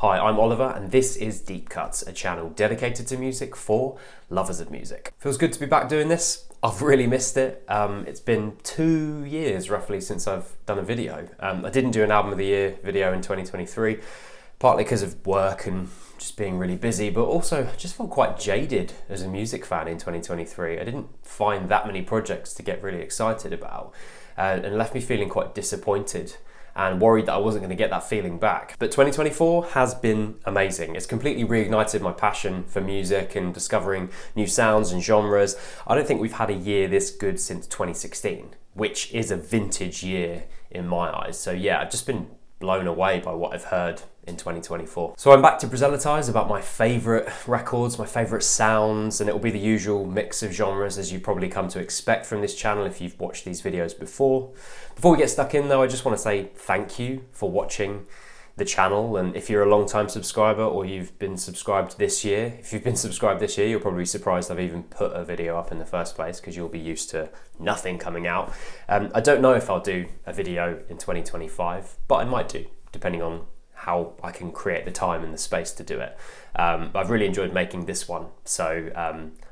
Hi, I'm Oliver and this is Deep Cuts, a channel dedicated to music for lovers of music. Feels good to be back doing this. I've really missed it. It's been 2 years roughly since I've done a video. I didn't do an album of the year video in 2023, partly because of work and just being really busy, but also I just felt quite jaded as a music fan in 2023. I didn't find that many projects to get really excited about, and left me feeling quite disappointed and worried that I wasn't going to get that feeling back. But 2024 has been amazing. It's completely reignited my passion for music and discovering new sounds and genres. I don't think we've had a year this good since 2016, which is a vintage year in my eyes. So yeah, I've just been blown away by what I've heard in 2024. So I'm back to proselytise about my favourite records, my favourite sounds, and it will be the usual mix of genres as you probably come to expect from this channel if you've watched these videos before. Before we get stuck in though, I just want to say thank you for watching the channel, and if you're a long-time subscriber or you've been subscribed this year, if you've been subscribed this year, you're probably surprised I've even put a video up in the first place because you'll be used to nothing coming out. I don't know if I'll do a video in 2025, but I might do, depending on how I can create the time and the space to do it. I've really enjoyed making this one, so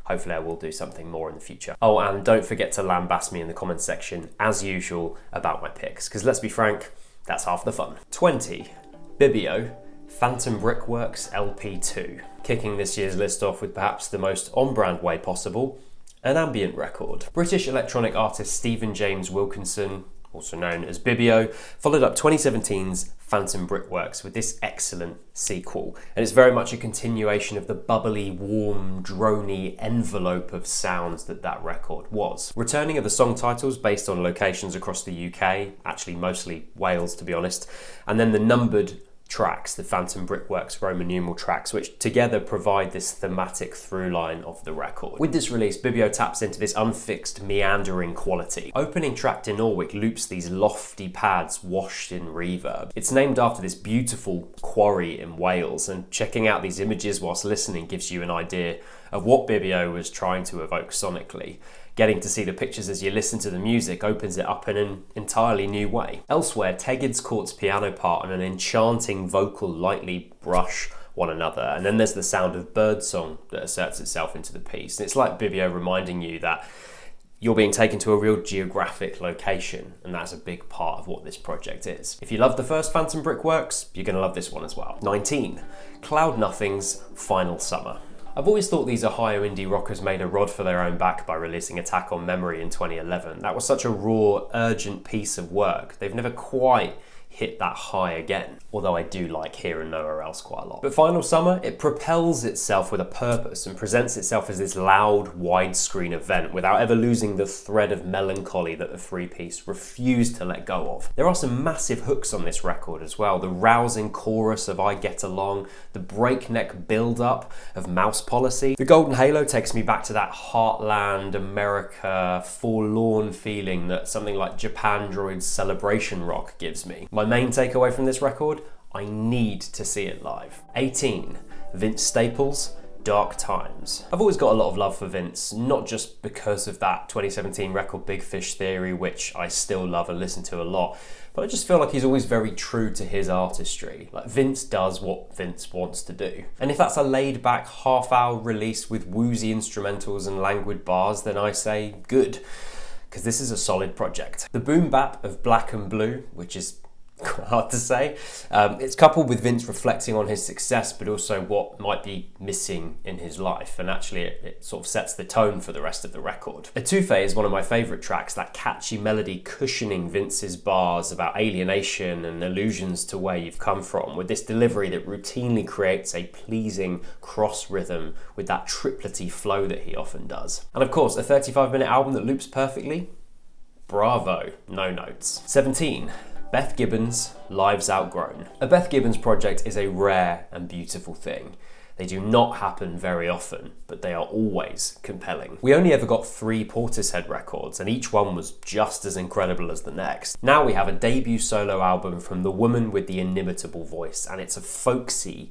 hopefully I will do something more in the future. Oh, and don't forget to lambast me in the comments section, as usual, about my picks, because let's be frank, that's half the fun. 20. Bibio, Phantom Brickworks LP2. Kicking this year's list off with perhaps the most on-brand way possible, an ambient record. British electronic artist Stephen James Wilkinson, also known as Bibio, followed up 2017's Phantom Brickworks with this excellent sequel, and it's very much a continuation of the bubbly, warm, drony envelope of sounds that record was. Returning of the song titles based on locations across the UK, actually mostly Wales to be honest, and then the numbered tracks, the Phantom Brickworks Roman numeral tracks, which together provide this thematic through line of the record. With this release, Bibio taps into this unfixed, meandering quality. Opening track to Norwich loops these lofty pads washed in reverb. It's named after this beautiful quarry in Wales, and checking out these images whilst listening gives you an idea of what Bibio was trying to evoke sonically. Getting to see the pictures as you listen to the music opens it up in an entirely new way. Elsewhere, Tegid's Court's piano part and an enchanting vocal lightly brush one another, and then there's the sound of birdsong that asserts itself into the piece. And it's like Bibio reminding you that you're being taken to a real geographic location, and that's a big part of what this project is. If you love the first Phantom Brickworks, you're going to love this one as well. 19. Cloud Nothing's Final Summer. I've always thought these Ohio indie rockers made a rod for their own back by releasing Attack on Memory in 2011. That was such a raw, urgent piece of work. They've never quite hit that high again, although I do like Here and Nowhere Else quite a lot. But Final Summer, it propels itself with a purpose and presents itself as this loud, widescreen event without ever losing the thread of melancholy that the three-piece refused to let go of. There are some massive hooks on this record as well. The rousing chorus of I Get Along, the breakneck build-up of Mouse Policy. The Golden Halo takes me back to that heartland, America, forlorn feeling that something like Japan Droid's Celebration Rock gives me. My main takeaway from this record, I need to see it live. 18. Vince Staples, Dark Times. I've always got a lot of love for Vince, not just because of that 2017 record Big Fish Theory, which I still love and listen to a lot, but I just feel like he's always very true to his artistry. Like, Vince does what Vince wants to do. And if that's a laid-back half-hour release with woozy instrumentals and languid bars, then I say good, because this is a solid project. The boom bap of Black and Blue, which is quite hard to say. It's coupled with Vince reflecting on his success, but also what might be missing in his life, and actually it sort of sets the tone for the rest of the record. Etouffee is one of my favourite tracks, that catchy melody cushioning Vince's bars about alienation and allusions to where you've come from, with this delivery that routinely creates a pleasing cross rhythm with that triplety flow that he often does. And of course, a 35-minute album that loops perfectly? Bravo, no notes. 17. Beth Gibbons, Lives Outgrown. A Beth Gibbons project is a rare and beautiful thing. They do not happen very often, but they are always compelling. We only ever got 3 Portishead records, and each one was just as incredible as the next. Now we have a debut solo album from the woman with the inimitable voice, and it's a folksy,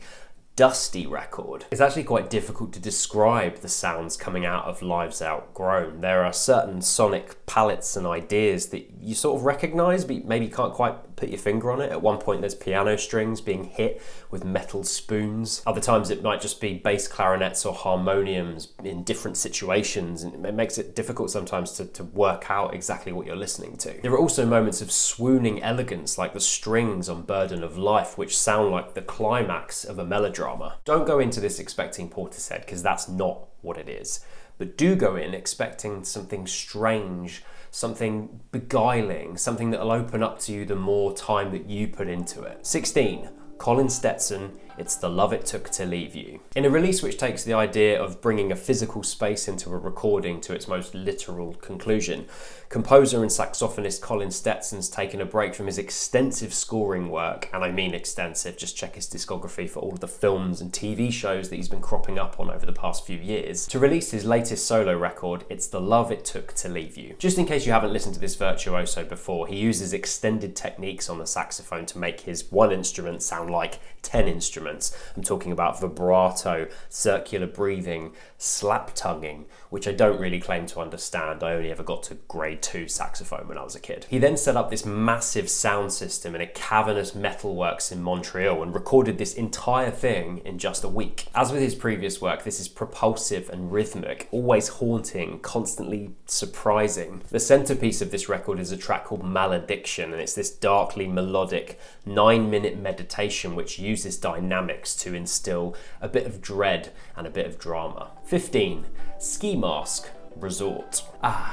dusty record. It's actually quite difficult to describe the sounds coming out of Lives Outgrown. There are certain sonic palettes and ideas that you sort of recognise, but maybe can't quite put your finger on it. At one point there's piano strings being hit with metal spoons. Other times it might just be bass clarinets or harmoniums in different situations, and it makes it difficult sometimes to work out exactly what you're listening to. There are also moments of swooning elegance, like the strings on Burden of Life, which sound like the climax of a melodrama. Don't go into this expecting Portishead, because that's not what it is. But do go in expecting something strange, something beguiling, something that'll open up to you the more time that you put into it. 16. Colin Stetson, It's the Love It Took to Leave You. In a release which takes the idea of bringing a physical space into a recording to its most literal conclusion, composer and saxophonist Colin Stetson's taken a break from his extensive scoring work, and I mean extensive, just check his discography for all of the films and TV shows that he's been cropping up on over the past few years, to release his latest solo record, It's the Love It Took to Leave You. Just in case you haven't listened to this virtuoso before, he uses extended techniques on the saxophone to make his one instrument sound like 10 instruments. I'm talking about vibrato, circular breathing, slap tonguing, which I don't really claim to understand. I only ever got to grade 2 saxophone when I was a kid. He then set up this massive sound system in a cavernous metalworks in Montreal and recorded this entire thing in just a week. As with his previous work, this is propulsive and rhythmic, always haunting, constantly surprising. The centerpiece of this record is a track called Malediction, and it's this darkly melodic 9-minute meditation which uses dynamics to instill a bit of dread and a bit of drama. 15. Ski Mask, Resort.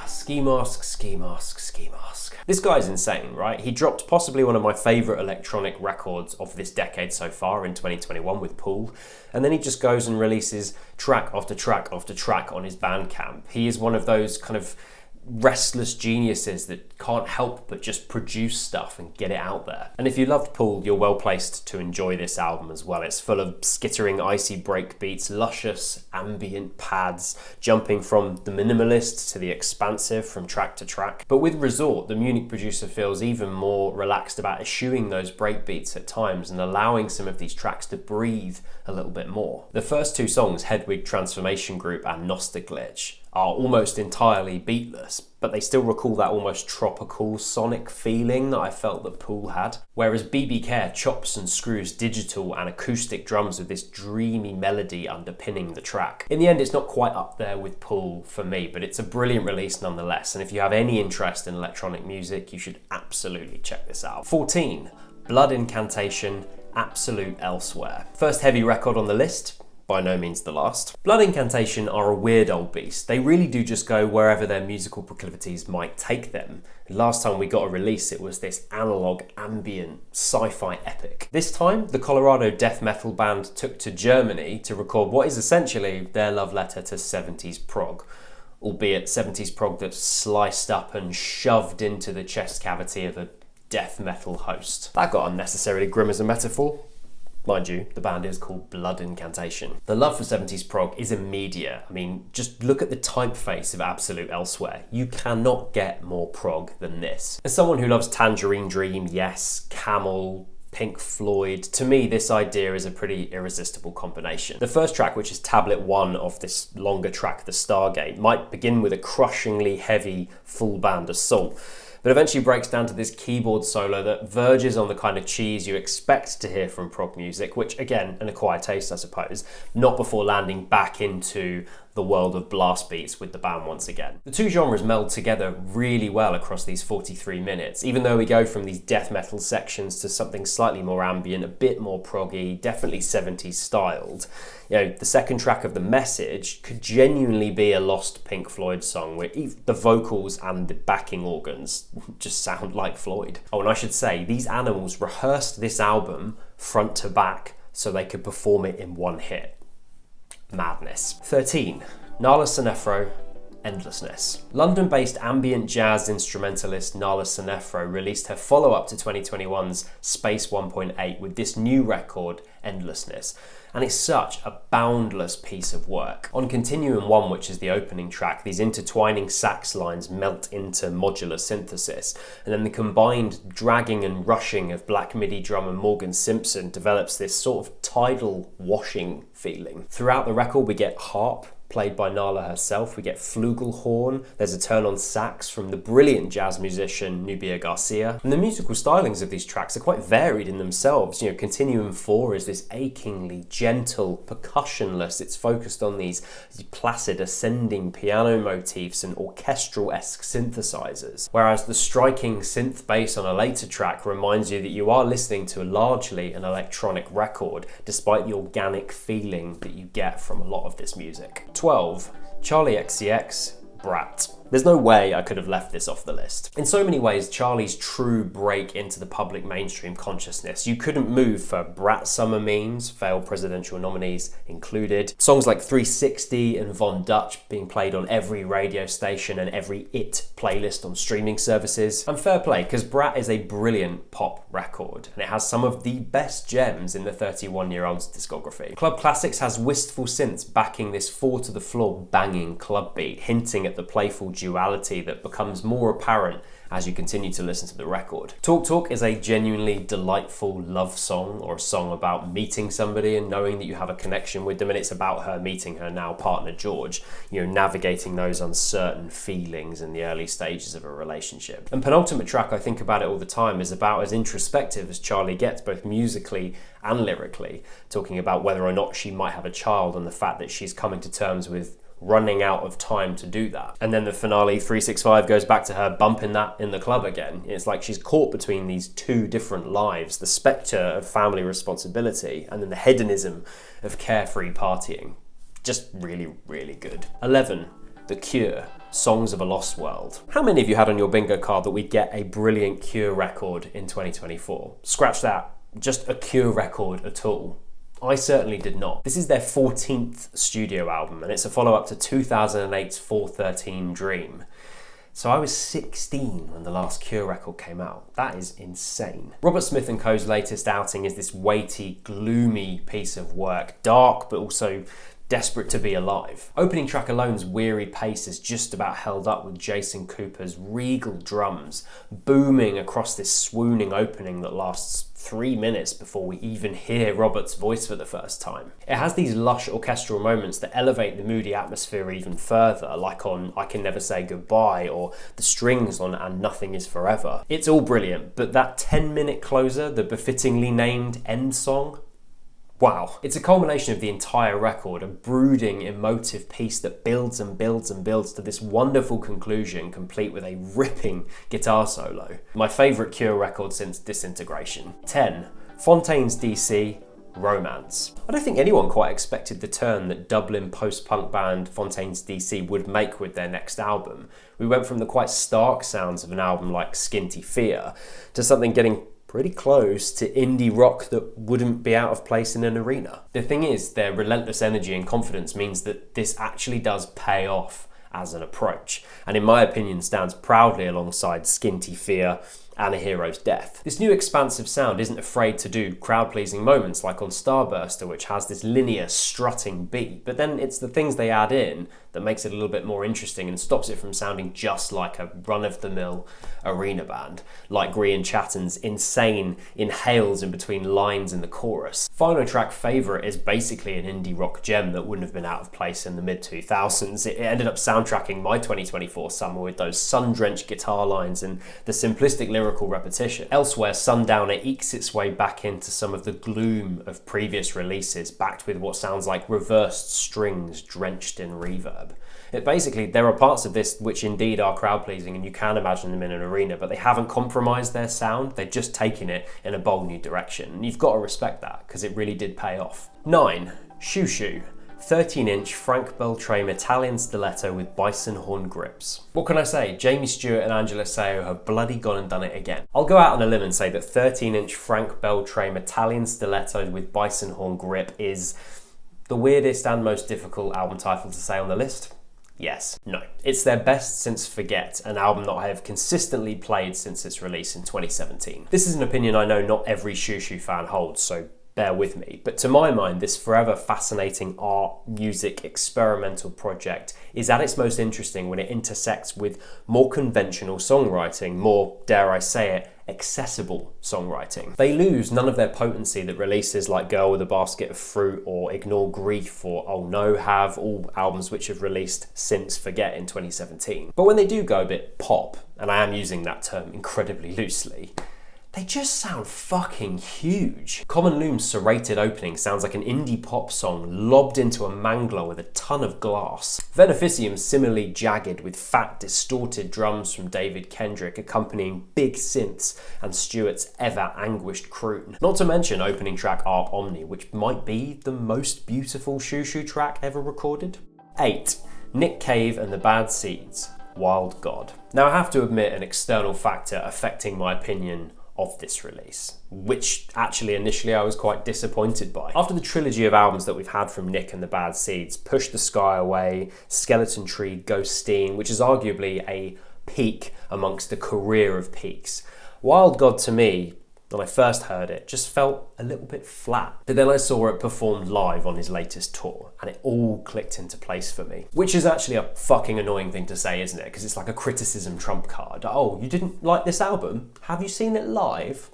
Ski Mask, Ski Mask, Ski Mask. This guy's insane, right? He dropped possibly one of my favourite electronic records of this decade so far in 2021 with Pool, and then he just goes and releases track after track after track on his Bandcamp. He is one of those kind of restless geniuses that can't help but just produce stuff and get it out there. And if you loved Pool, you're well placed to enjoy this album as well. It's full of skittering icy break beats, luscious ambient pads, jumping from the minimalist to the expansive from track to track. But with Resort, the Munich producer feels even more relaxed about eschewing those break beats at times and allowing some of these tracks to breathe a little bit more. The first 2 songs, Hedwig Transformation Group and Gnostic Glitch, are almost entirely beatless, but they still recall that almost tropical sonic feeling that I felt that Pool had. Whereas BB Care chops and screws digital and acoustic drums with this dreamy melody underpinning the track. In the end, it's not quite up there with Pool for me, but it's a brilliant release nonetheless, and if you have any interest in electronic music, you should absolutely check this out. 14. Blood Incantation, Absolute Elsewhere. First heavy record on the list, by no means the last. Blood Incantation are a weird old beast. They really do just go wherever their musical proclivities might take them. Last time we got a release, it was this analog, ambient, sci-fi epic. This time, the Colorado death metal band took to Germany to record what is essentially their love letter to 70s prog, albeit 70s prog that's sliced up and shoved into the chest cavity of a death metal host. That got unnecessarily grim as a metaphor. Mind you, the band is called Blood Incantation. The love for 70s prog is immediate. I mean, just look at the typeface of Absolute Elsewhere. You cannot get more prog than this. As someone who loves Tangerine Dream, Yes, Camel, Pink Floyd, to me this idea is a pretty irresistible combination. The first track, which is tablet 1 of this longer track, The Stargate, might begin with a crushingly heavy full band assault, but eventually breaks down to this keyboard solo that verges on the kind of cheese you expect to hear from prog music, which again, an acquired taste I suppose, not before landing back into the world of blast beats with the band once again. The 2 genres meld together really well across these 43 minutes, even though we go from these death metal sections to something slightly more ambient, a bit more proggy, definitely 70s styled. You know, the second track of The Message could genuinely be a lost Pink Floyd song where the vocals and the backing organs just sound like Floyd. Oh, and I should say, these animals rehearsed this album front to back so they could perform it in one hit. Madness. 13. Nala Sinephro, Endlessness. London-based ambient jazz instrumentalist Nala Sinephro released her follow-up to 2021's Space 1.8 with this new record, Endlessness, and it's such a boundless piece of work. On Continuum 1, which is the opening track, these intertwining sax lines melt into modular synthesis, and then the combined dragging and rushing of Black MIDI drummer Morgan Simpson develops this sort of tidal washing feeling. Throughout the record we get harp, played by Nala herself. We get flugelhorn. There's a turn on sax from the brilliant jazz musician Nubia Garcia. And the musical stylings of these tracks are quite varied in themselves. You know, Continuum 4 is this achingly gentle, percussionless. It's focused on these placid ascending piano motifs and orchestral-esque synthesizers. Whereas the striking synth bass on a later track reminds you that you are listening to largely an electronic record, despite the organic feeling that you get from a lot of this music. 12. Charli XCX, Brat. There's no way I could have left this off the list. In so many ways, Charli's true break into the public mainstream consciousness. You couldn't move for Brat summer memes, failed presidential nominees included. Songs like 360 and Von Dutch being played on every radio station and every IT playlist on streaming services. And fair play, because Brat is a brilliant pop record, and it has some of the best gems in the 31-year-old's discography. Club Classics has wistful synths backing this four-to-the-floor banging club beat, hinting at the playful duality that becomes more apparent as you continue to listen to the record. Talk Talk is a genuinely delightful love song, or a song about meeting somebody and knowing that you have a connection with them, and it's about her meeting her now partner George, you know, navigating those uncertain feelings in the early stages of a relationship. And penultimate track, I think about it all the time, is about as introspective as Charli gets, both musically and lyrically, talking about whether or not she might have a child and the fact that she's coming to terms with running out of time to do that. And then the finale 365 goes back to her bumping that in the club again. It's like she's caught between these two different lives, the spectre of family responsibility and then the hedonism of carefree partying. Just really, really good. 11. The Cure, Songs of a Lost World. How many of you had on your bingo card that we'd get a brilliant Cure record in 2024? Scratch that, just a Cure record at all. I certainly did not. This is their 14th studio album, and it's a follow-up to 2008's 413 Dream. So I was 16 when the last Cure record came out. That is insane. Robert Smith & Co.'s latest outing is this weighty, gloomy piece of work, dark but also desperate to be alive. Opening track alone's weary pace is just about held up with Jason Cooper's regal drums booming across this swooning opening that lasts 3 minutes before we even hear Robert's voice for the first time. It has these lush orchestral moments that elevate the moody atmosphere even further, like on I Can Never Say Goodbye or the strings on And Nothing Is Forever. It's all brilliant, but that 10-minute closer, the befittingly named end song, wow. It's a culmination of the entire record, a brooding, emotive piece that builds and builds and builds to this wonderful conclusion, complete with a ripping guitar solo. My favourite Cure record since Disintegration. 10. Fontaines DC, Romance. I don't think anyone quite expected the turn that Dublin post-punk band Fontaines DC would make with their next album. We went from the quite stark sounds of an album like Skinty Fear to something getting pretty close to indie rock that wouldn't be out of place in an arena. The thing is, their relentless energy and confidence means that this actually does pay off as an approach, and in my opinion stands proudly alongside Skinty Fear and A Hero's Death. This new expansive sound isn't afraid to do crowd-pleasing moments like on Starburster, which has this linear strutting beat, but then it's the things they add in that makes it a little bit more interesting and stops it from sounding just like a run-of-the-mill arena band, like Grian Chatton's insane inhales in between lines in the chorus. Final track Favourite is basically an indie rock gem that wouldn't have been out of place in the mid-2000s. It ended up soundtracking my 2024 summer with those sun-drenched guitar lines and the simplistic lyrical repetition. Elsewhere, Sundowner ekes its way back into some of the gloom of previous releases, backed with what sounds like reversed strings drenched in reverb. Basically, there are parts of this which indeed are crowd-pleasing and you can imagine them in an arena, but they haven't compromised their sound, they've just taken it in a bold new direction. And you've got to respect that, because it really did pay off. 9. Xiu Xiu, 13-inch Frank Beltrame Italian stiletto with bison horn grips. What can I say? Jamie Stewart and Angela Seo have bloody gone and done it again. I'll go out on a limb and say that 13-inch Frank Beltrame Italian stiletto with bison horn grip is the weirdest and most difficult album title to say on the list. Yes. No. It's their best since Forget, an album that I have consistently played since its release in 2017. This is an opinion I know not every Xiu Xiu fan holds, so bear with me. But to my mind, this forever fascinating art, music, experimental project is at its most interesting when it intersects with more conventional songwriting, more, dare I say it, accessible songwriting. They lose none of their potency that releases like Girl with a Basket of Fruit or Ignore Grief or Oh No have, all albums which have released since Forget in 2017. But when they do go a bit pop, and I am using that term incredibly loosely, they just sound fucking huge. Common Loom's serrated opening sounds like an indie pop song lobbed into a mangler with a ton of glass. Beneficium's similarly jagged with fat, distorted drums from David Kendrick accompanying big synths and Stewart's ever-anguished croon. Not to mention opening track Art Omni, which might be the most beautiful Xiu Xiu track ever recorded. 8. Nick Cave and the Bad Seeds, Wild God. Now I have to admit an external factor affecting my opinion of this release, which actually initially I was quite disappointed by. After the trilogy of albums that we've had from Nick and the Bad Seeds, Push the Sky Away, Skeleton Tree, Ghosteen, which is arguably a peak amongst a career of peaks, Wild God to me, when I first heard it, just felt a little bit flat. But then I saw it performed live on his latest tour, and it all clicked into place for me. Which is actually a fucking annoying thing to say, isn't it? Because it's like a criticism trump card. Oh, you didn't like this album? Have you seen it live?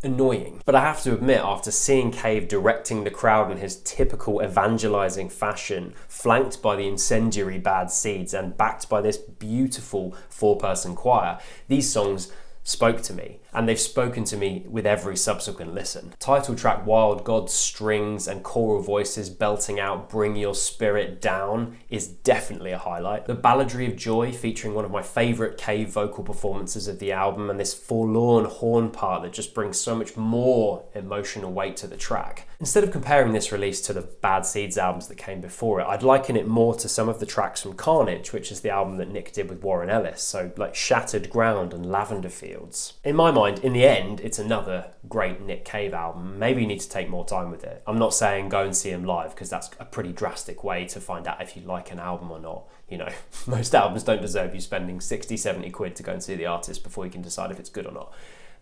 Annoying. But I have to admit, after seeing Cave directing the crowd in his typical evangelizing fashion, flanked by the incendiary Bad Seeds and backed by this beautiful 4-person choir, these songs spoke to me, and they've spoken to me with every subsequent listen. Title track Wild God's strings and choral voices belting out Bring Your Spirit Down is definitely a highlight. The Balladry of Joy, featuring one of my favourite Cave vocal performances of the album, and this forlorn horn part that just brings so much more emotional weight to the track. Instead of comparing this release to the Bad Seeds albums that came before it, I'd liken it more to some of the tracks from Carnage, which is the album that Nick did with Warren Ellis, so like Shattered Ground and Lavender Fields. In my mind, in the end, it's another great Nick Cave album. Maybe you need to take more time with it. I'm not saying go and see him live, because that's a pretty drastic way to find out if you like an album or not. You know, most albums don't deserve you spending 60, 70 quid to go and see the artist before you can decide if it's good or not.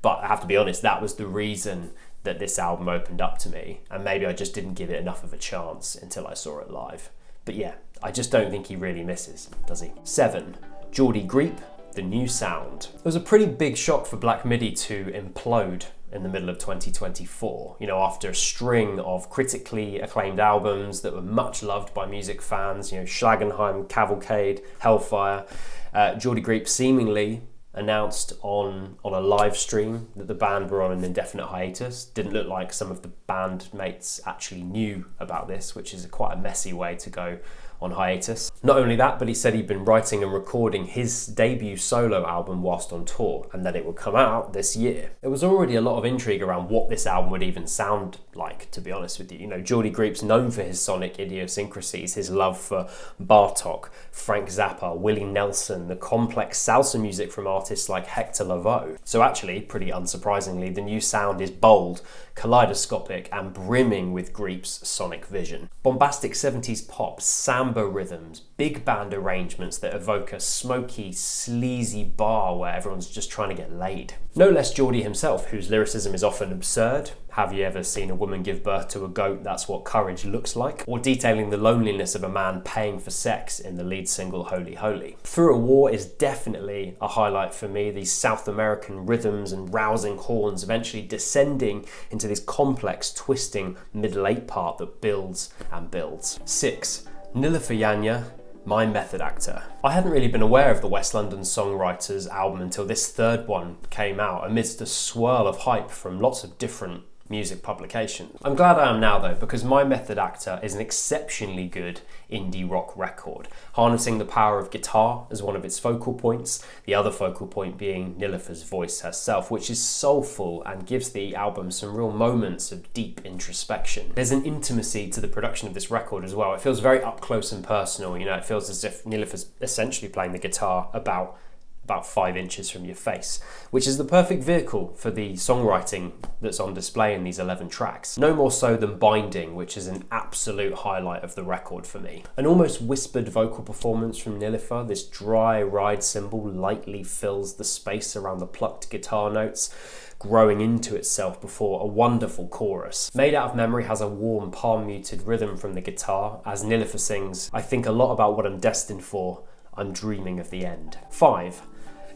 But I have to be honest, that was the reason that this album opened up to me, and maybe I just didn't give it enough of a chance until I saw it live. But yeah, I just don't think he really misses, does he? 7. Geordie Greep, The New Sound. It was a pretty big shock for Black Midi to implode in the middle of 2024, you know, after a string of critically acclaimed albums that were much loved by music fans, you know, Schlagenheim, Cavalcade, Hellfire. Geordie Greep seemingly announced on a live stream that the band were on an indefinite hiatus. Didn't look like some of the bandmates actually knew about this, which is quite a messy way to go on hiatus. Not only that, but he said he'd been writing and recording his debut solo album whilst on tour, and that it would come out this year. There was already a lot of intrigue around what this album would even sound like, to be honest with you. You know, Geordie Greep's known for his sonic idiosyncrasies, his love for Bartok, Frank Zappa, Willie Nelson, the complex salsa music from artists like Hector Lavoe. So actually, pretty unsurprisingly, the new sound is bold, kaleidoscopic, and brimming with Greep's sonic vision. Bombastic 70s pop, samba rhythms, big band arrangements that evoke a smoky, sleazy bar where everyone's just trying to get laid. No less Geordie himself, whose lyricism is often absurd. Have you ever seen a woman give birth to a goat? That's what courage looks like. Or detailing the loneliness of a man paying for sex in the lead single Holy Holy. Through a War is definitely a highlight for me. These South American rhythms and rousing horns eventually descending into this complex, twisting middle 8 part that builds and builds. 6. Nilüfer Yanya, My Method Actor. I hadn't really been aware of the West London Songwriters album until this third one came out, amidst a swirl of hype from lots of different music publications. I'm glad I am now though, because My Method Actor is an exceptionally good indie rock record, harnessing the power of guitar as one of its focal points, the other focal point being Nilüfer's voice herself, which is soulful and gives the album some real moments of deep introspection. There's an intimacy to the production of this record as well. It feels very up close and personal, you know, it feels as if Nilüfer's essentially playing the guitar about about 5 inches from your face, which is the perfect vehicle for the songwriting that's on display in these 11 tracks. No more so than Binding, which is an absolute highlight of the record for me. An almost whispered vocal performance from Nilüfer. This dry ride cymbal lightly fills the space around the plucked guitar notes, growing into itself before a wonderful chorus. Made Out of Memory has a warm, palm-muted rhythm from the guitar, as Nilüfer sings, "I think a lot about what I'm destined for, I'm dreaming of the end." 5.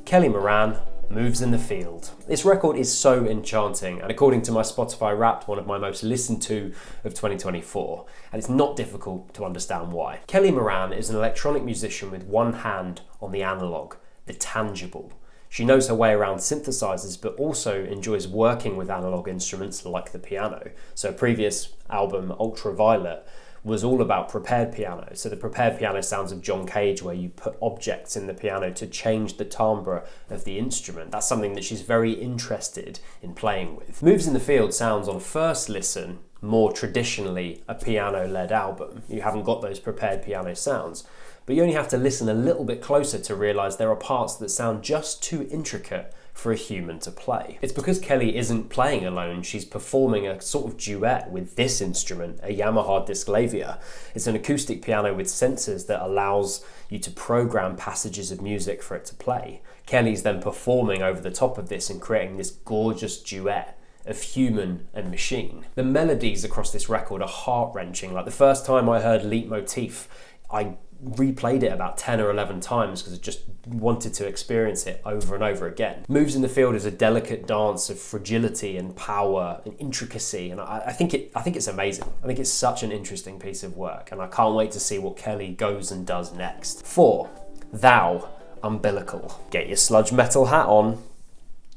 Kelly Moran, Moves in the Field. This record is so enchanting, and according to my Spotify Wrapped, one of my most listened to of 2024, and it's not difficult to understand why. Kelly Moran is an electronic musician with one hand on the analog, the tangible. She knows her way around synthesizers, but also enjoys working with analog instruments like the piano. So a previous album, Ultraviolet, was all about prepared piano. So the prepared piano sounds of John Cage, where you put objects in the piano to change the timbre of the instrument. That's something that she's very interested in playing with. Moves in the Field sounds on first listen more traditionally a piano-led album. You haven't got those prepared piano sounds, but you only have to listen a little bit closer to realise there are parts that sound just too intricate for a human to play. It's because Kelly isn't playing alone, she's performing a sort of duet with this instrument, a Yamaha Disclavia. It's an acoustic piano with sensors that allows you to program passages of music for it to play. Kelly's then performing over the top of this and creating this gorgeous duet of human and machine. The melodies across this record are heart-wrenching. Like the first time I heard Leitmotif, I replayed it about 10 or 11 times because I just wanted to experience it over and over again. Moves in the Field is a delicate dance of fragility and power and intricacy, and I think it's amazing. I think it's such an interesting piece of work, and I can't wait to see what Kelly goes and does next. 4. Thou, Umbilical. Get your sludge metal hat on,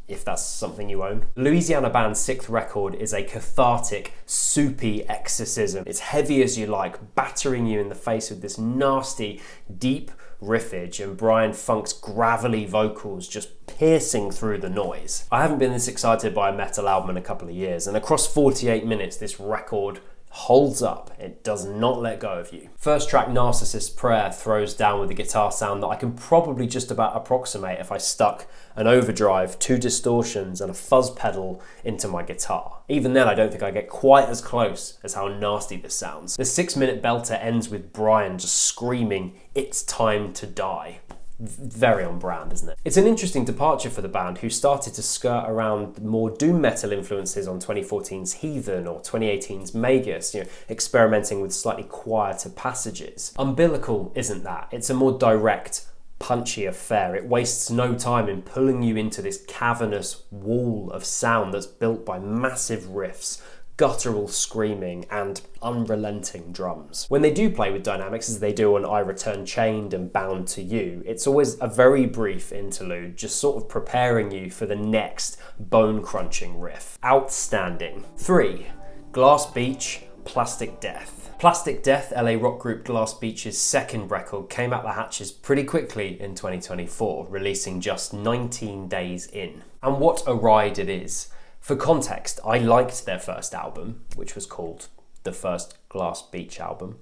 if that's something you own. Louisiana band's 6th record is a cathartic, soupy exorcism. It's heavy as you like, battering you in the face with this nasty, deep riffage and Brian Funk's gravelly vocals just piercing through the noise. I haven't been this excited by a metal album in a couple of years, and across 48 minutes this record holds up. It does not let go of you. First track, Narcissist's Prayer, throws down with a guitar sound that I can probably just about approximate if I stuck an overdrive, 2 distortions and a fuzz pedal into my guitar. Even then I don't think I get quite as close as how nasty this sounds. The 6-minute belter ends with Brian just screaming, "It's time to die." Very on brand, isn't it? It's an interesting departure for the band, who started to skirt around more doom metal influences on 2014's Heathen or 2018's Magus, experimenting with slightly quieter passages. Umbilical isn't that. It's a more direct, punchy affair. It wastes no time in pulling you into this cavernous wall of sound that's built by massive riffs, guttural screaming and unrelenting drums. When they do play with dynamics, as they do on I Return Chained and Bound to You, it's always a very brief interlude, just sort of preparing you for the next bone-crunching riff. Outstanding. 3. Glass Beach, Plastic Death. Plastic Death, LA rock group Glass Beach's 2nd record, came out the hatches pretty quickly in 2024, releasing just 19 days in. And what a ride it is. For context, I liked their first album, which was called the first Glass Beach album,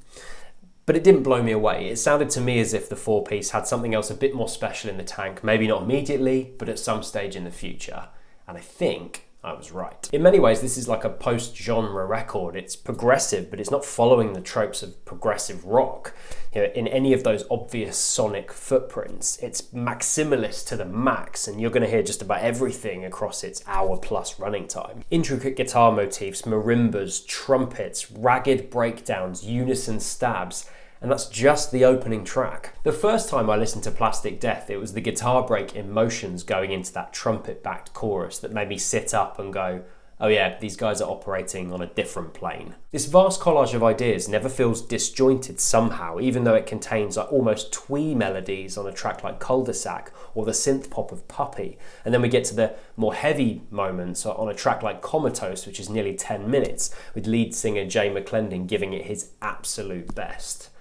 but it didn't blow me away. It sounded to me as if the 4-piece had something else a bit more special in the tank, maybe not immediately, but at some stage in the future. And I think I was right. In many ways, this is like a post-genre record. It's progressive, but it's not following the tropes of progressive rock in any of those obvious sonic footprints. It's maximalist to the max, and you're going to hear just about everything across its hour-plus running time. Intricate guitar motifs, marimbas, trumpets, ragged breakdowns, unison stabs, and that's just the opening track. The first time I listened to Plastic Death, it was the guitar break emotions going into that trumpet-backed chorus that made me sit up and go, oh yeah, these guys are operating on a different plane. This vast collage of ideas never feels disjointed somehow, even though it contains like almost twee melodies on a track like Cul-de-sac or the synth pop of Puppy. And then we get to the more heavy moments on a track like Comatose, which is nearly 10 minutes, with lead singer Jay McClendon giving it his absolute best.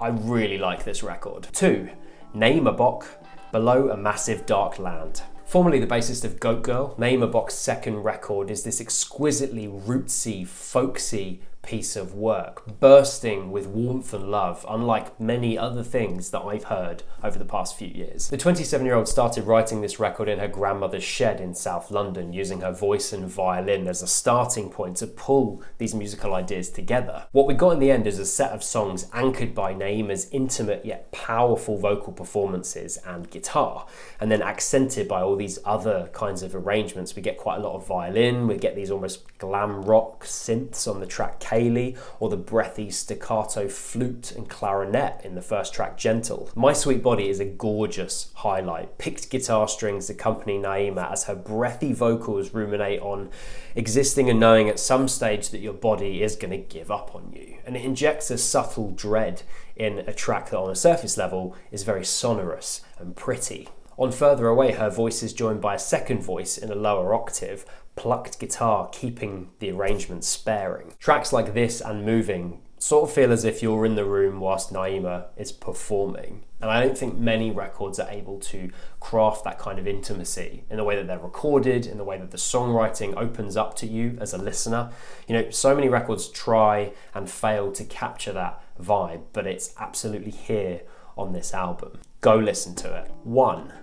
I really like this record. 2. Naima Bock, Below a Massive Dark Land. Formerly the bassist of Goat Girl, Naima Bock's 2nd record is this exquisitely rootsy, folksy, piece of work, bursting with warmth and love, unlike many other things that I've heard over the past few years. The 27-year-old started writing this record in her grandmother's shed in South London, using her voice and violin as a starting point to pull these musical ideas together. What we got in the end is a set of songs anchored by Naima's intimate yet powerful vocal performances and guitar, and then accented by all these other kinds of arrangements. We get quite a lot of violin, we get these almost glam rock synths on the track Kaylee, or the breathy staccato flute and clarinet in the first track Gentle. My Sweet Body is a gorgeous highlight. Picked guitar strings accompany Naima as her breathy vocals ruminate on existing and knowing at some stage that your body is going to give up on you. And it injects a subtle dread in a track that on a surface level is very sonorous and pretty. On Further Away, her voice is joined by a second voice in a lower octave, plucked guitar keeping the arrangement sparing. Tracks like this and Moving sort of feel as if you're in the room whilst Naima is performing. And I don't think many records are able to craft that kind of intimacy in the way that they're recorded, in the way that the songwriting opens up to you as a listener. You know, so many records try and fail to capture that vibe, but it's absolutely here on this album. Go listen to it. 1.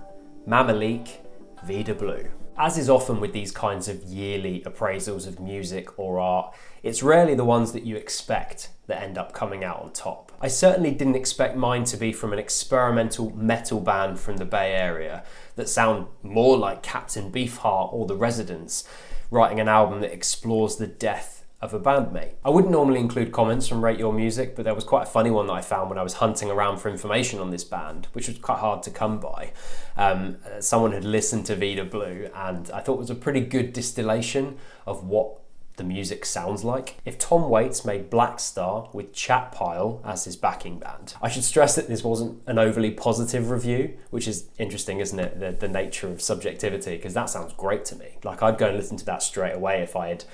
Mamaleek, Vida Blue. As is often with these kinds of yearly appraisals of music or art, it's rarely the ones that you expect that end up coming out on top. I certainly didn't expect mine to be from an experimental metal band from the Bay Area that sound more like Captain Beefheart or The Residents, writing an album that explores the death of a bandmate. I wouldn't normally include comments from Rate Your Music, but there was quite a funny one that I found when I was hunting around for information on this band, which was quite hard to come by. Someone had listened to Vida Blue, and I thought it was a pretty good distillation of what the music sounds like. If Tom Waits made Black Star with Chat Pile as his backing band. I should stress that this wasn't an overly positive review, which is interesting, isn't it? The nature of subjectivity, because that sounds great to me. Like, I'd go and listen to that straight away if I had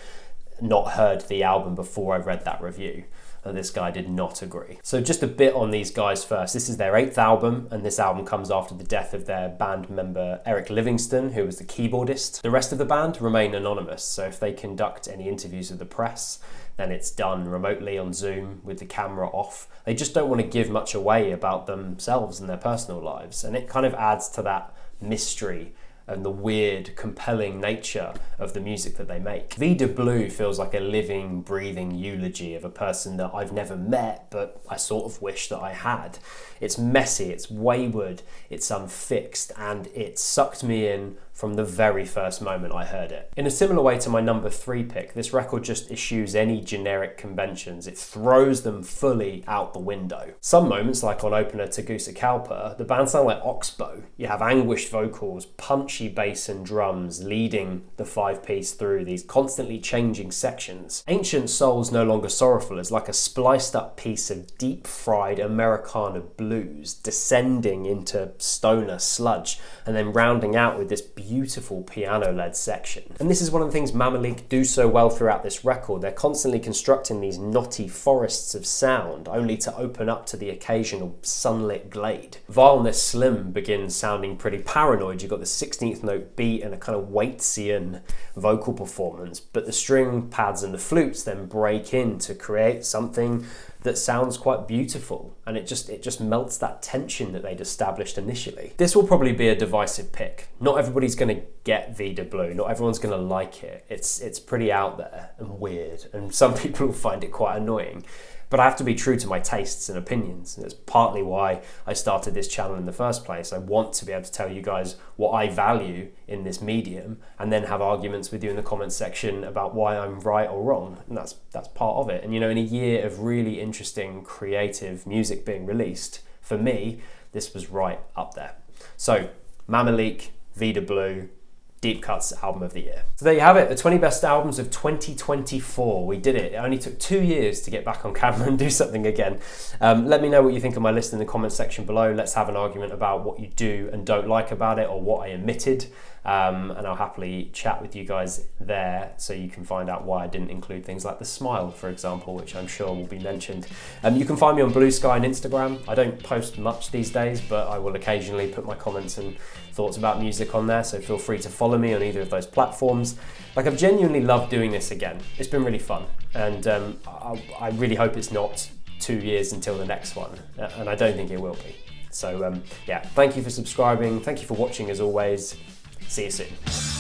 not heard the album before I read that review. And this guy did not agree. So just a bit on these guys first. This is their 8th album, and this album comes after the death of their band member Eric Livingston, who was the keyboardist. The rest of the band remain anonymous, so if they conduct any interviews with the press, then it's done remotely on Zoom with the camera off. They just don't want to give much away about themselves and their personal lives, and it kind of adds to that mystery and the weird, compelling nature of the music that they make. Vida Blue feels like a living, breathing eulogy of a person that I've never met, but I sort of wish that I had. It's messy, it's wayward, it's unfixed, and it sucked me in from the very first moment I heard it. In a similar way to my number 3 pick, this record just eschews any generic conventions. It throws them fully out the window. Some moments, like on opener Tagusa Kalpa, the band sound like Oxbow. You have anguished vocals, punchy bass and drums leading the 5-piece through these constantly changing sections. Ancient Soul's No Longer Sorrowful is like a spliced up piece of deep-fried Americana blues descending into stoner sludge and then rounding out with this beautiful piano-led section. And this is one of the things Mamaleek do so well throughout this record. They're constantly constructing these knotty forests of sound, only to open up to the occasional sunlit glade. Vileness Slim begins sounding pretty paranoid. You've got the 16th note beat and a kind of Waitsian vocal performance, but the string pads and the flutes then break in to create something that sounds quite beautiful, and it just melts that tension that they'd established initially. This will probably be a divisive pick. Not everybody's going to get Vida Blue, not everyone's going to like it. It's pretty out there and weird, and some people will find it quite annoying. But I have to be true to my tastes and opinions, and it's partly why I started this channel in the first place. I want to be able to tell you guys what I value in this medium, and then have arguments with you in the comments section about why I'm right or wrong, and that's part of it. And you know, in a year of really interesting, creative music being released, for me, this was right up there. So, Mamaleek, Vida Blue, Deep Cuts Album of the Year. So there you have it, the 20 best albums of 2024. We did it. It only took 2 years to get back on camera and do something again. Let me know what you think of my list in the comments section below. Let's have an argument about what you do and don't like about it, or what I omitted. And I'll happily chat with you guys there, so you can find out why I didn't include things like the smile, for example, which I'm sure will be mentioned. You can find me on Bluesky and Instagram. I don't post much these days, but I will occasionally put my comments and thoughts about music on there, so feel free to follow me on either of those platforms. Like, I've genuinely loved doing this again. It's been really fun, and I really hope it's not 2 years until the next one, and I don't think it will be. So yeah, thank you for subscribing, thank you for watching as always. See you soon.